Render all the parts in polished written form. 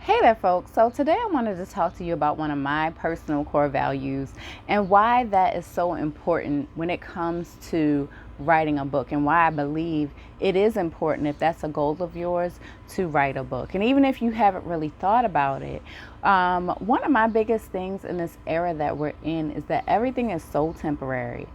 Hey there, folks. So, today I wanted to talk to you about one of my personal core values and why that is so important when it comes to writing a book, and why I believe it is important, if that's a goal of yours, to write a book. And even if you haven't really thought about it, one of my biggest things in this era that we're in is that everything is so temporary.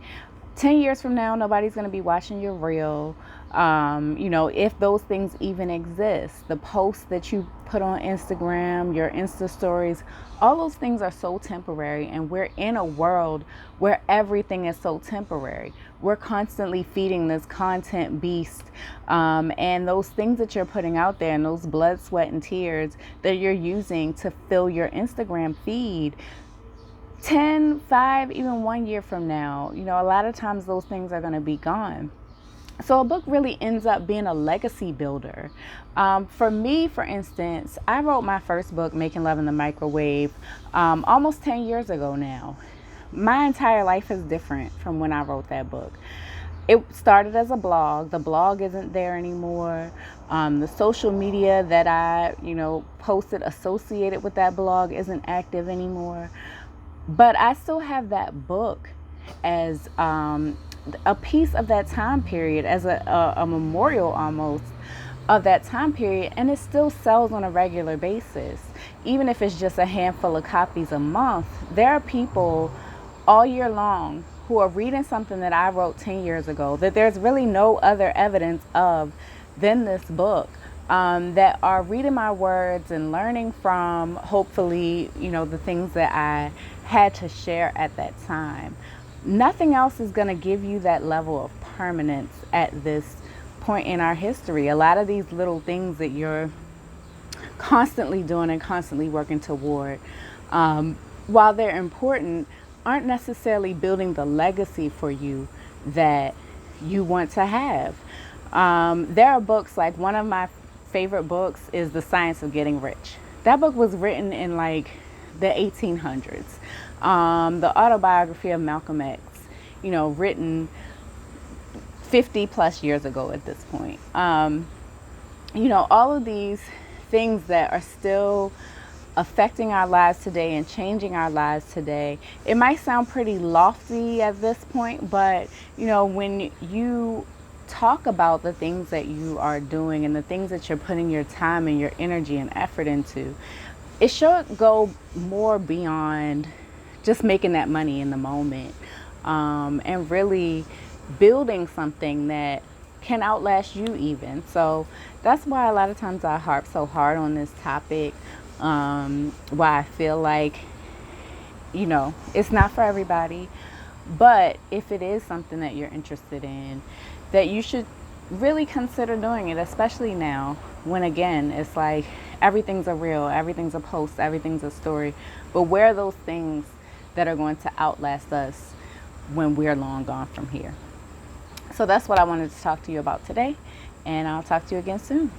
10 years from now, nobody's going to be watching your reel. If those things even exist, the posts that you put on Instagram, your Insta stories, all those things are so temporary. And we're in a world where everything is so temporary. We're constantly feeding this content beast. And those things that you're putting out there, and those blood, sweat, and tears that you're using to fill your Instagram feed, 10, 5, even 1 year from now, a lot of times those things are going to be gone. So a book really ends up being a legacy builder. For me, for instance, I wrote my first book, Making Love in the Microwave, almost 10 years ago now. My entire life is different from when I wrote that book. It started as a blog. The blog isn't there anymore. The social media that I, posted associated with that blog isn't active anymore. But I still have that book as a piece of that time period, as a memorial almost of that time period, and it still sells on a regular basis. Even if it's just a handful of copies a month, there are people all year long who are reading something that I wrote 10 years ago that there's really no other evidence of than this book, that are reading my words and learning from, hopefully, the things that I had to share at that time. Nothing else is going to give you that level of permanence at this point in our history. A lot of these little things that you're constantly doing and constantly working toward, while they're important, aren't necessarily building the legacy for you that you want to have. There are books, like one of my favorite books is The Science of Getting Rich. That book was written in like the 1800s. The autobiography of Malcolm X, written 50 plus years ago at this point. All of these things that are still affecting our lives today and changing our lives today. It might sound pretty lofty at this point, but when you talk about the things that you are doing and the things that you're putting your time and your energy and effort into, it should go more beyond just making that money in the moment, and really building something that can outlast you even. So that's why a lot of times I harp so hard on this topic. Why I feel like, it's not for everybody, but if it is something that you're interested in, that you should really consider doing it, especially now when, again, it's like everything's a reel, everything's a post, everything's a story. But where are those things that are going to outlast us when we're long gone from here? So that's what I wanted to talk to you about today, and I'll talk to you again soon.